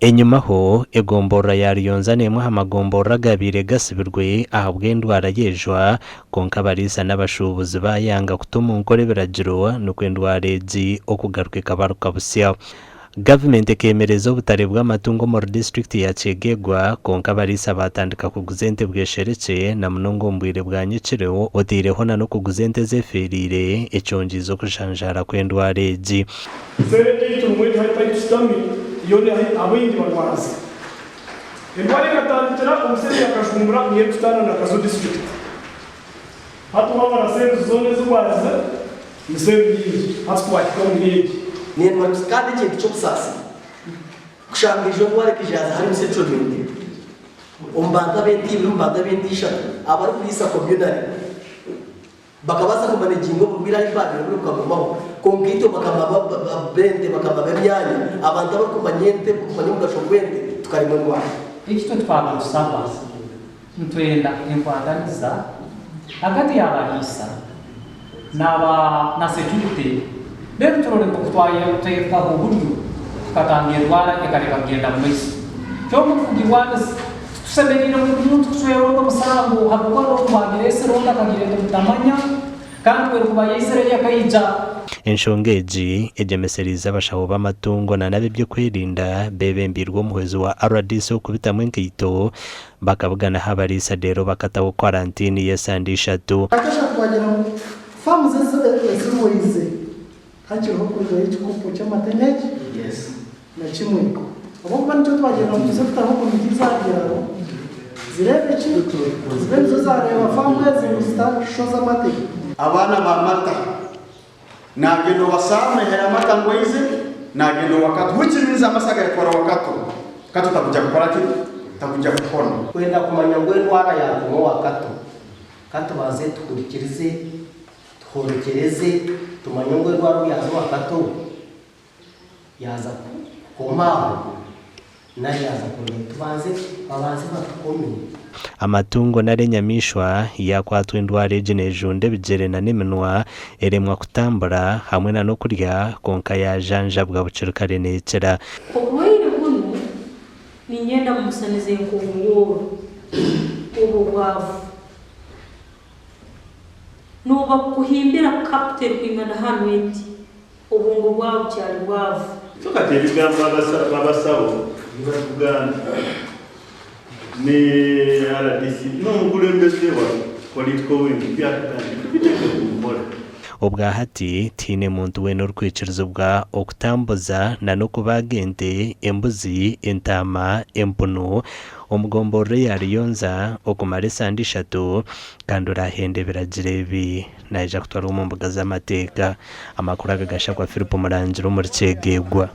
Enyuma ho egombora yariyonza nemwe amagombora gabire gasibirwe ahabwe indwara yejwa konka barisa n'abashubuzi bayanga kutuma unkore biragiro no kwendwara ezi okugaruka kabaruka busya. Government kemereza ubutare bw'amatungo mu district ya Chegegwa konka barisa batandika kuguzente bweshereke na munongo mbwire bwa Nyikireo odireho na no kuguzente zeferire ecyongizo kushanjara kwendwara ezi. Yone abindi barwaza indwara ikatandikira umusenyi akajumbura niye kutana na Kazo district hatu baba na zone z'ubwaza musenyi haswakika umwege ni kandi cyo cyopsasi kushambije kware kijaza hari musecho bindi umbanda bendisha abari kwisa community bakabaza kumanegingo bubira ibadiro rukagumaho konkrito bakamba bende bakamba byanya abantu bakumanyente kumanyumga shobwende tukarimo ndwara ikito twaba sabaza ntwenda impandaniza hagati y'abarisa na security bero turore kutwaye uteka uburyo tukatangira ndwara ekareka kugenda mwisi cyo mukugirwana tusemerera mu muntu twero musango habwo no twagirese ronda kagirendo mutamanya kandi kwe kuba yisere yakayija enshongeji ejemeseriza abashaho b'amatungo na nabe byo kwirinda bebembirwa umuhezi wa RDC okubitamwe nkito bakabugana habarisa dero bakataho quarantine yesandisha tu akasha kwagera famu z'umuhize hakiriho kuryo y'ikupo cy'amateneje yes na kimwe abo bantu twagera mu zifataho ku mitizagira zirebe cy'utu zibenzo zareba famu z'usta shoza amate abana ba mata nagendo basame hera mata ngweze nagendo wakati wikimiza amasaga yakora wakato kato takuja gukora takuja gukona kwenda kumanya ngo indwara yakumo wakato kato baze tukurikirize tworekereze tumanye ngo indwara yazo wakato yaza komaho nari yaza kone tubanze babanze batukomye amatungo nare nyamishwa yakwatwa indwara ejenejunde bigerena n'iminwa eremwa kutambura hamwe na no kurya konka yajanja bwa bucirukare necera obwire buno ninyenda musanize nk'ubwo ubugwavu nuba kuhimbira captain kwingana hano eti ubungo bwabo cyari bwavu tukatera ibigambo babasabo bivugana ni RDC n'umugurembeze wa politiko w'indi byakatandika kumubora ubwahati tine muntu we n'urwicirizo bwa okutambuza na no kubagende embuzi intama empunu umugombore yariyonza okumare sandishatu kandi urahende biragirebi naija kutwara mu mbuga z'amateka amakuru agagasha kwa Philip Murangiro muri Chegegwa.